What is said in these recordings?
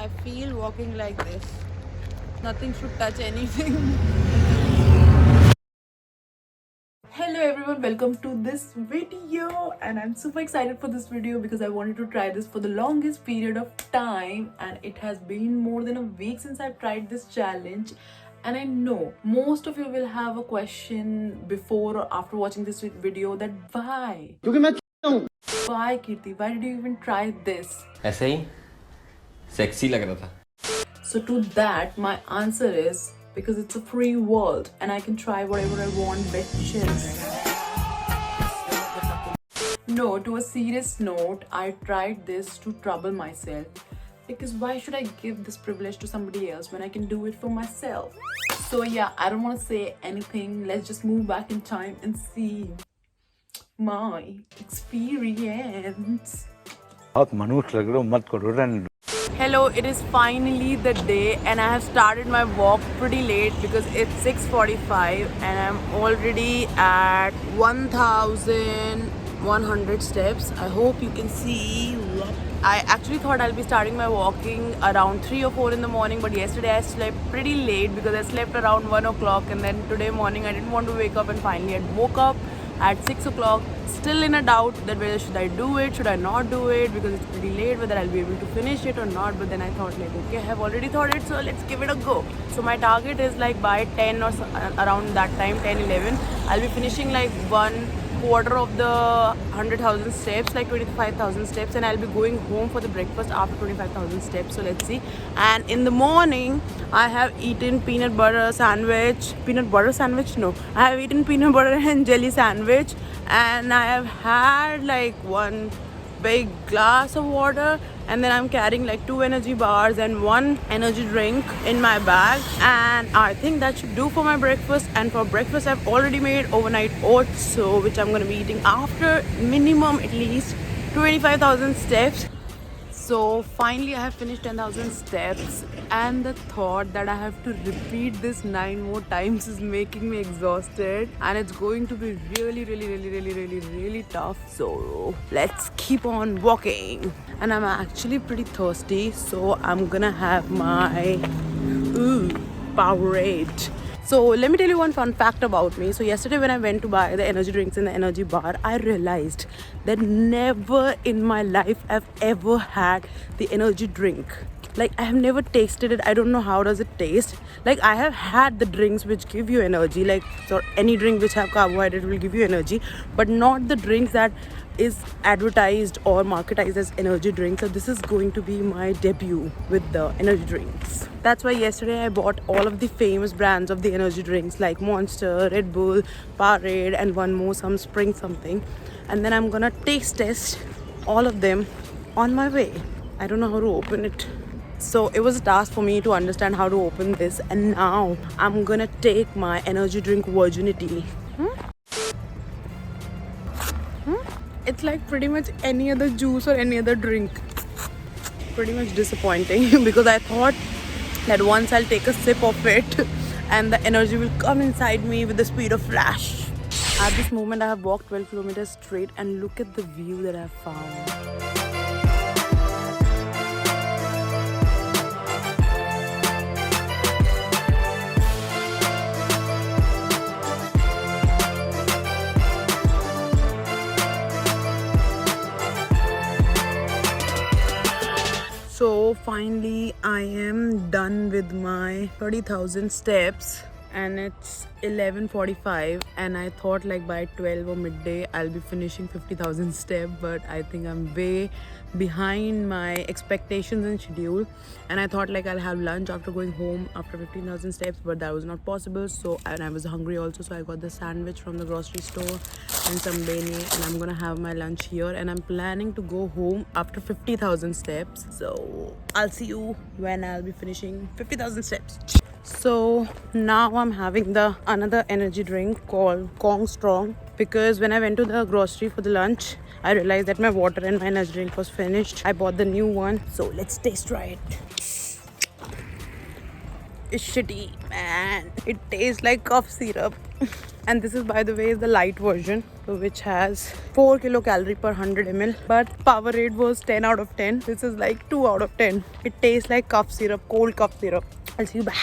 I feel walking like this. Nothing should touch anything. Hello everyone, welcome to this video, and I'm super excited for this video because I wanted to try this for the longest period of time, and it has been more than a week since I've tried this challenge. And I know most of you will have a question before or after watching this video that why Kirti, why did you even try this? ऐसे ही sexy लग रहा था. So to that my answer is because it's a free world and I can try whatever I want, bitches. No, to a serious note, I tried this to trouble myself. Because why should I give this privilege to somebody else when I can do it for myself? So yeah, I don't want to say anything. Let's just move back in time and see my experience. Hello, it is finally the day and I have started my walk pretty late because it's 6:45 and I'm already at 1100 steps. I hope you can see. I actually thought I'll be starting my walking around 3 or 4 in the morning, but yesterday I slept pretty late because I slept around 1 o'clock, and then today morning I didn't want to wake up, and finally I woke up at 6 o'clock, still in a doubt that whether should I do it, should I not do it, because it's pretty late, whether I'll be able to finish it or not. But then I thought like, okay, I have already thought it, so let's give it a go. So my target is like by 10 or around that time, 10-11, I'll be finishing like 1/4 of the 100,000 steps, like 25,000 steps, and I'll be going home for the breakfast after 25,000 steps. So let's see. And in the morning I have eaten peanut butter sandwich. No, I have eaten peanut butter and jelly sandwich, and I have had like one big glass of water, and then I'm carrying like 2 energy bars and 1 energy drink in my bag, and I think that should do for my breakfast. And for breakfast I've already made overnight oats, so which I'm going to be eating after minimum at least 25,000 steps. So finally I have finished 10,000 steps, and the thought that I have to repeat this 9 more times is making me exhausted, and it's going to be really tough. So let's keep on walking. And I'm actually pretty thirsty, so I'm gonna have my Powerade. So let me tell you one fun fact about me. So yesterday when I went to buy the energy drinks in the energy bar, I realized that never in my life I've ever had the energy drink. Like, I have never tasted it. I don't know how does it taste. Like, I have had the drinks which give you energy, like, so any drink which have carbohydrate will give you energy, but not the drinks that is advertised or marketized as energy drinks. So this is going to be my debut with the energy drinks. That's why yesterday I bought all of the famous brands of the energy drinks like Monster, Red Bull, Powerade, and one more, some Spring something. And then I'm gonna taste test all of them on my way. I don't know how to open it. So it was a task for me to understand how to open this, and now I'm gonna take my energy drink virginity. It's like pretty much any other juice or any other drink. Pretty much disappointing because I thought that once I'll take a sip of it and the energy will come inside me with the speed of flash. At this moment I have walked 12 kilometers straight, and look at the view that I've found. So finally I am done with my 30,000 steps, and it's 11:45, and I thought like by 12 or midday I'll be finishing 50,000 steps, but I think I'm way behind my expectations and schedule. And I thought like I'll have lunch after going home after 15,000 steps, but that was not possible. So, and I was hungry also, so I got the sandwich from the grocery store and some bene, and I'm gonna have my lunch here, and I'm planning to go home after 50,000 steps. So I'll see you when I'll be finishing 50,000 steps. So now I'm having the another energy drink called Kong Strong, because when I went to the grocery for the lunch I realized that my water and my energy drink was finished. I bought the new one, so let's taste try it. It's shitty, man. It tastes like cough syrup. And this is, by the way, is the light version. which has 4 kilocalorie per 100 ml, but Powerade was 10 out of 10. This is like 2 out of 10. It tastes like cough syrup, cold cough syrup. I'll see you back.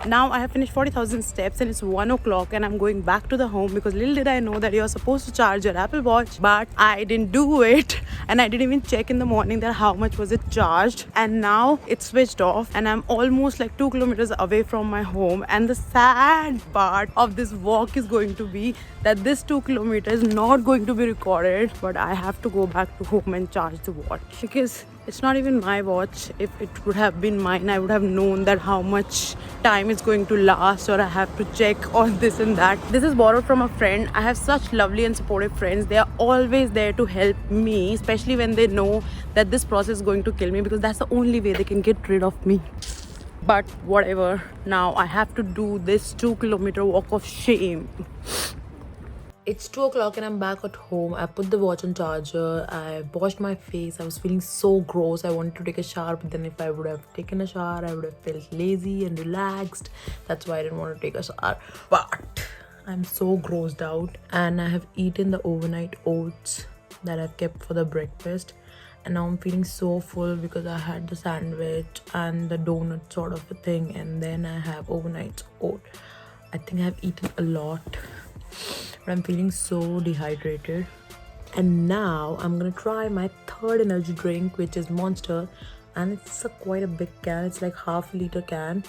Now I have finished 40,000 steps and it's 1 o'clock and I'm going back to the home because little did I know that you're supposed to charge your Apple Watch, but I didn't do it and I didn't even check in the morning that how much was it charged, and now it's switched off and I'm almost like 2 kilometers away from my home. And the sad part of this walk is going to be that this 2 kilometers is not going to be recorded, but I have to go back to home and charge the watch because it's not even my watch. If it would have been mine, I would have known that how much time it's going to last, or I have to check on this and that. This is borrowed from a friend. I have such lovely and supportive friends. They are always there to help me, especially when they know that this process is going to kill me, because that's the only way they can get rid of me. But whatever, now I have to do this 2 kilometer walk of shame. It's 2 o'clock and I'm back at home. I put the watch on charger. I washed my face. I was feeling so gross. I wanted to take a shower, but then if I would have taken a shower, I would have felt lazy and relaxed. That's why I didn't want to take a shower. But I'm so grossed out. And I have eaten the overnight oats that I've kept for the breakfast. And now I'm feeling so full because I had the sandwich and the donut sort of a thing. And then I have overnight oat. I think I've eaten a lot. But I'm feeling so dehydrated. And now I'm gonna try my third energy drink, which is Monster, and it's quite a big can. It's like half a liter can.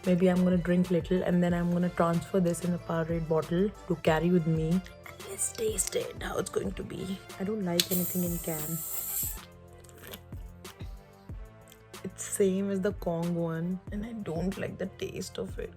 Maybe I'm gonna drink little and then I'm gonna transfer this in a Powerade bottle to carry with me. And let's taste it, how it's going to be. I don't like anything in can. It's same as the Kong one and I don't like the taste of it.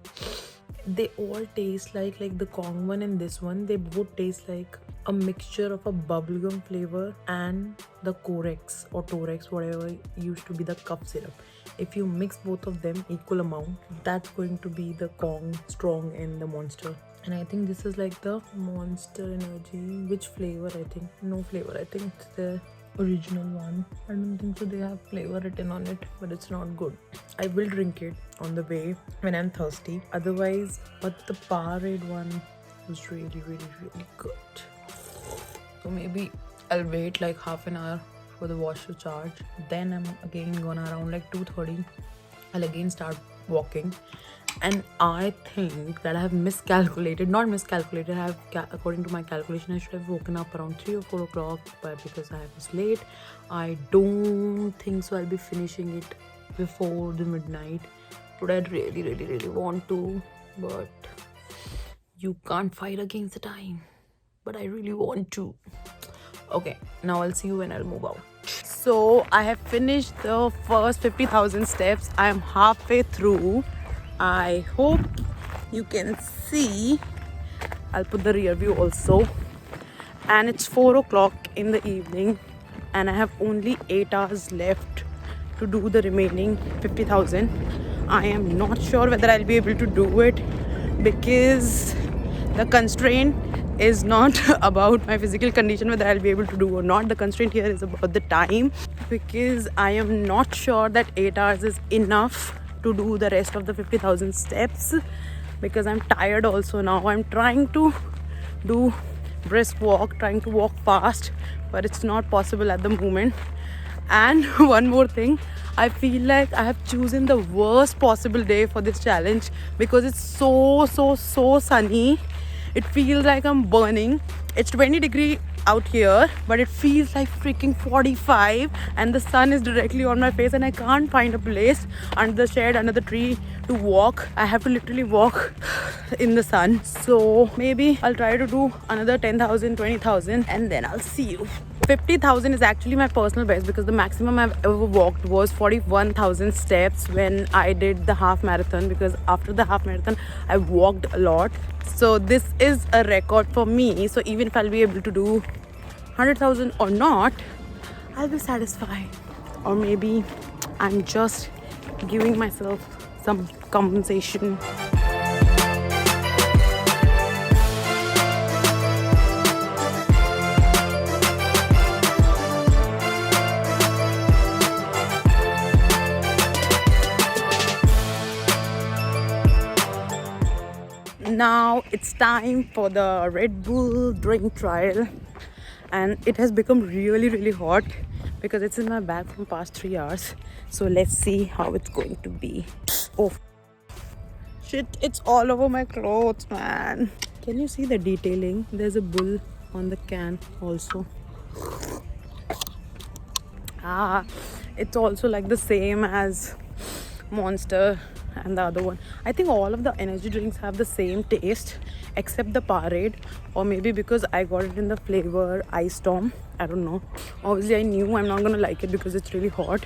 They all taste like the Kong one and this one, they both taste like a mixture of a bubblegum flavor and the Corex or Torex, whatever used to be the cough syrup. If you mix both of them equal amount, that's going to be the Kong Strong and the Monster. And I think this is like the Monster Energy. Which flavor? I think no flavor. I think it's the original one. I don't think so they have flavor written on it, but it's not good. I will drink it on the way when I'm thirsty. Otherwise, but the Powerade one was really good. So maybe I'll wait like half an hour for the watch to charge. Then I'm again gonna around like 2:30. I'll again start walking. And I think that I have miscalculated, not miscalculated, I have, according to my calculation, I should have woken up around 3 or 4 o'clock, but because I was late, I don't think so I'll be finishing it before the midnight. But I'd really want to, but you can't fight against the time. But I really want to. Okay, now I'll see you when I'll move out. So I have finished the first 50,000 steps. I am halfway through. I hope you can see. I'll put the rear view also. And it's 4 o'clock in the evening and I have only 8 hours left to do the remaining 50,000. I am not sure whether I'll be able to do it because the constraint is not about my physical condition, whether I'll be able to do or not. The constraint here is about the time, because I am not sure that 8 hours is enough to do the rest of the 50,000 steps, because I'm tired also now. I'm trying to do brisk walk, trying to walk fast, but it's not possible at the moment. And one more thing, I feel like I have chosen the worst possible day for this challenge because it's so sunny. It feels like I'm burning. It's 20 degrees out here, but it feels like freaking 45 and the sun is directly on my face and I can't find a place under the shade, under the tree to walk. I have to literally walk in the sun. So maybe I'll try to do another 10,000, 20,000 and then I'll see you. 50,000 is actually my personal best because the maximum I've ever walked was 41,000 steps when I did the half marathon, because after the half marathon I walked a lot. So this is a record for me. So even if I'll be able to do 100,000 or not, I'll be satisfied. Or maybe I'm just giving myself some compensation. now it's time for the Red Bull drink trial, and it has become really hot because it's in my bag from past 3 hours. So let's see how it's going to be. Oh shit, it's all over my clothes, man. Can you see the detailing? There's a bull on the can also. It's also like the same as Monster and the other one. I think all of the energy drinks have the same taste except the Parade, or maybe because I got it in the flavor Ice Storm. I don't know. Obviously I knew I'm not gonna like it because it's really hot,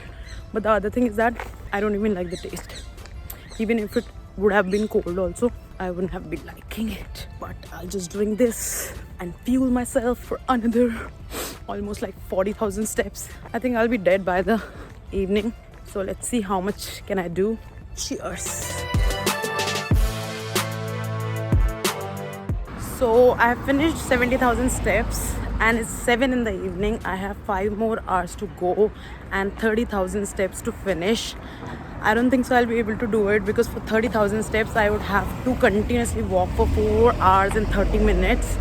but the other thing is that I don't even like the taste. Even if it would have been cold also, I wouldn't have been liking it. But I'll just drink this and fuel myself for another almost like 40,000 steps. I think I'll be dead by the evening. So let's see how much can I do. Cheers. So I have finished 70,000 steps and it's 7 in the evening. I have 5 more hours to go and 30,000 steps to finish. I don't think so I'll be able to do it because for 30,000 steps I would have to continuously walk for 4 hours and 30 minutes,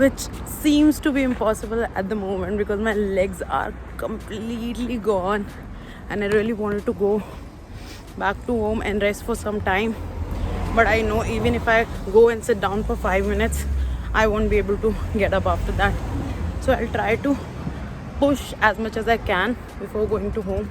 which seems to be impossible at the moment because my legs are completely gone and I really wanted to go back to home and rest for some time. But I know even if I go and sit down for 5 minutes, I won't be able to get up after that. So I'll try to push as much as I can before going to home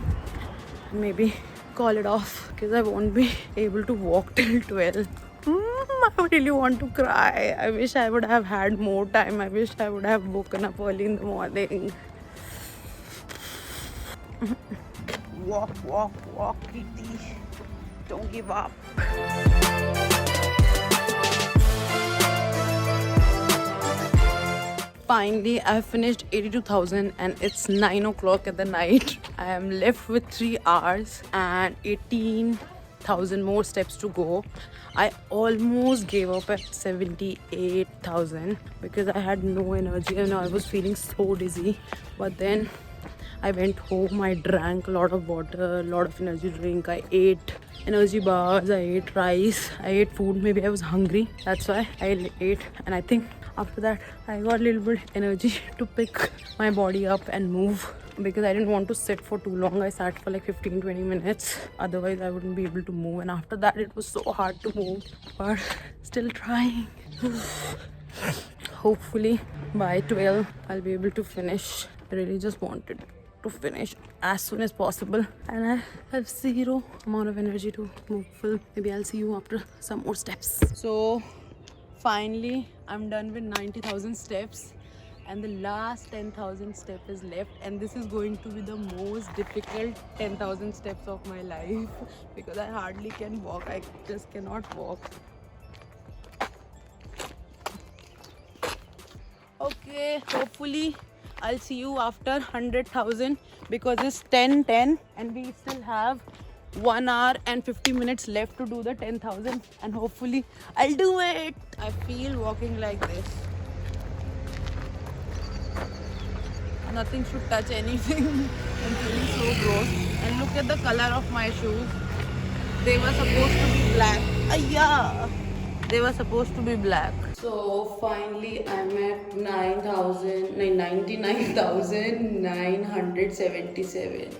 and maybe call it off because I won't be able to walk till 12. I really want to cry. I wish I would have had more time. I wish I would have woken up early in the morning. Walk, Kitty. Don't give up. Finally, I have finished 82,000 and it's 9 o'clock at the night. I am left with 3 hours and 18,000 more steps to go. I almost gave up at 78,000 because I had no energy and I was feeling so dizzy. But then I went home, I drank a lot of water, a lot of energy drink, I ate energy bars, I ate rice, I ate food. Maybe I was hungry, that's why I ate. And I think after that I got a little bit energy to pick my body up and move because I didn't want to sit for too long. I sat for like 15-20 minutes, otherwise I wouldn't be able to move. And after that it was so hard to move, but still trying. Hopefully by 12 I'll be able to finish. I really just wanted to finish as soon as possible and I have zero amount of energy to move full. Maybe I'll see you after some more steps. So finally I'm done with 90,000 steps and the last 10,000 step is left, and this is going to be the most difficult 10,000 steps of my life because I hardly can walk. I just cannot walk. Okay, hopefully I'll see you after 100,000 because it's 10:10 and we still have 1 hour and 50 minutes left to do the 10,000 and hopefully I'll do it. I feel walking like this. Nothing should touch anything. I'm feeling so gross. And look at the color of my shoes. They were supposed to be black. They were supposed to be black. So finally I'm at 99,977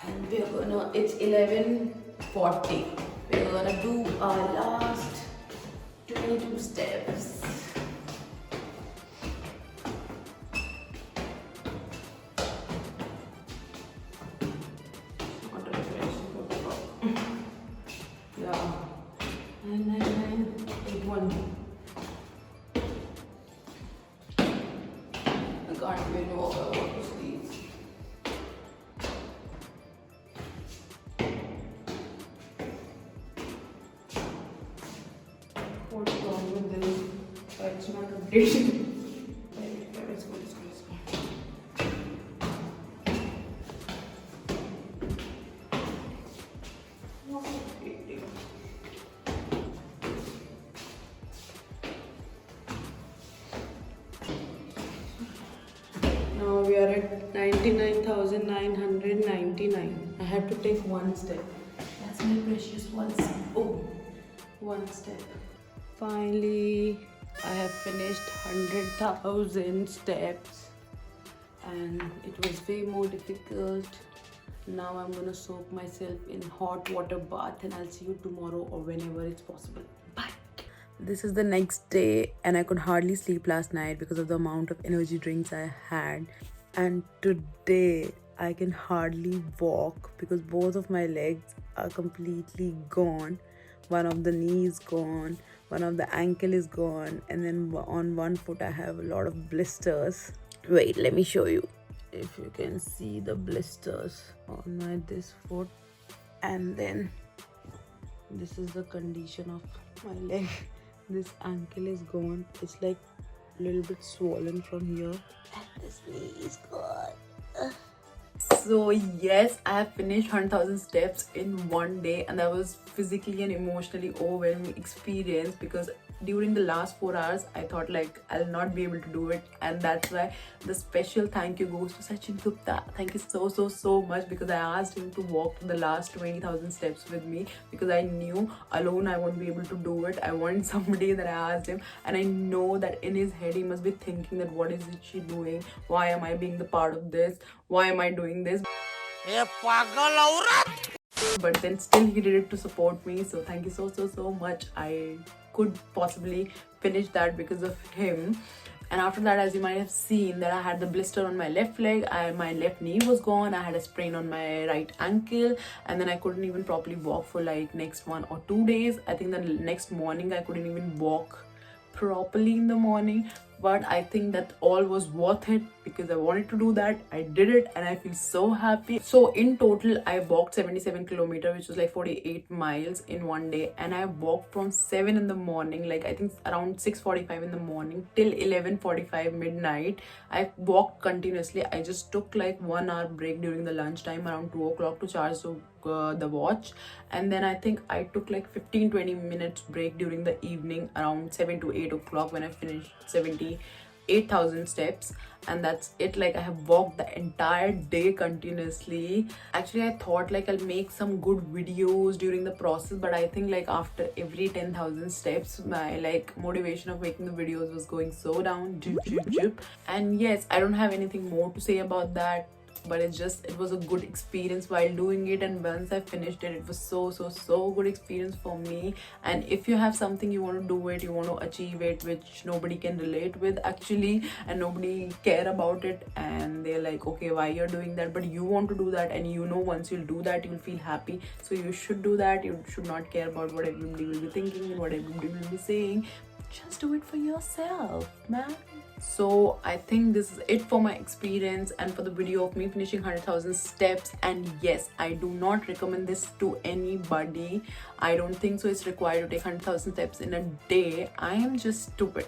and we're gonna, it's 11:40. We're gonna do our last 22 steps. Yeah. 99981. I can't even walk. I want to sleep. What's wrong with this? It's not updating. Let's go. Now we are at 99,999. I have to take one step. That's my precious one step. Oh, one step. Finally, I have finished 100,000 steps, and it was way more difficult. Now I'm gonna soak myself in hot water bath, and I'll see you tomorrow or whenever it's possible. Bye. This is the next day, and I could hardly sleep last night because of the amount of energy drinks I had. And today I can hardly walk because both of my legs are completely gone. One of the knee is gone, one of the ankle is gone, and then on one foot I have a lot of blisters. Wait, let me show you if you can see the blisters on my this foot. And then this is the condition of my leg. This ankle is gone. It's like a little bit swollen from here, and this knee is gone. So yes, I have finished 100,000 steps in one day, and that was physically and emotionally overwhelming experience because during the last 4 hours I thought like I'll not be able to do it, and that's why the special thank you goes to Sachin Gupta. Thank you so much, because I asked him to walk the last 20,000 steps with me because I knew alone I won't be able to do it. I wanted somebody that I asked him, and I know that in his head he must be thinking that what is she doing? Why am I being the part of this? Why am I doing this? But then still he did it to support me, so thank you so much. I could possibly finish that because of him. And after that, as you might have seen, that I had the blister on my left leg, my left knee was gone, I had a sprain on my right ankle, and then I couldn't even properly walk for like next 1 or 2 days. I think the next morning I couldn't even walk properly in the morning, but I think that all was worth it because I wanted to do that. I did it, and I feel so happy. So in total I walked 77 kilometers, which was like 48 miles in one day, and I walked from 7 in the morning, like I think around 6:45 in the morning till 11:45 midnight. I walked continuously. I just took like 1 hour break during the lunchtime around 2 o'clock to charge the watch, and then I think I took like 15-20 minutes break during the evening around 7 to 8 o'clock when I finished 78,000 steps, and that's it. Like I have walked the entire day continuously. Actually I thought like I'll make some good videos during the process, but I think like after every 10,000 steps my like motivation of making the videos was going so down. And yes, I don't have anything more to say about that, but it was a good experience while doing it, and once I finished it, it was so good experience for me. And if you have something you want to do it, you want to achieve it, which nobody can relate with actually, and nobody care about it, and they're like, okay, why you're doing that, but you want to do that, and you know once you'll do that you'll feel happy, so you should do that. You should not care about what everybody will be thinking and what everybody will be saying. Just do it for yourself, man. So I think this is it for my experience and for the video of me finishing 100,000 steps. And yes, I do not recommend this to anybody. I don't think so it's required to take 100,000 steps in a day. I am just stupid.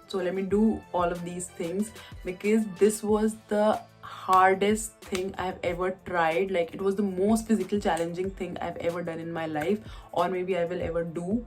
So let me do all of these things because this was the hardest thing I've ever tried. Like it was the most physical challenging thing I've ever done in my life, or maybe I will ever do.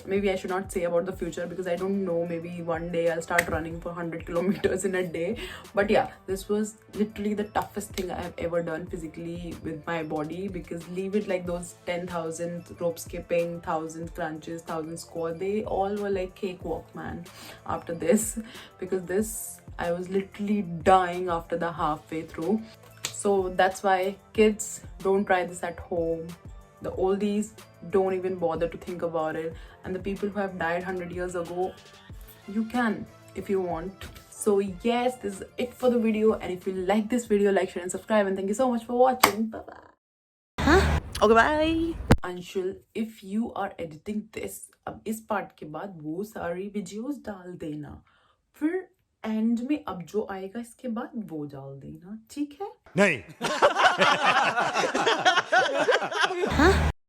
Maybe I should not say about the future because I don't know, maybe one day I'll start running for 100 kilometers in a day. But yeah, this was literally the toughest thing I have ever done physically with my body, because leave it like those 10,000 rope skipping, 1,000 crunches, 1,000 squats, they all were like cakewalk, man, after this. Because this, I was literally dying after the halfway through. So that's why kids, don't try this at home. The oldies, don't even bother to think about it. And the people who have died 100 years ago, you can if you want. So yes, this is it for the video, and if you like this video, like, share and subscribe, and thank you so much for watching. Bye bye. Okay, bye. Anshul, if you are editing this, अब इस part के बाद वो सारी videos डाल देना, फिर and में अब जो आएगा इसके बाद वो डाल देना, ठीक है? नहीं.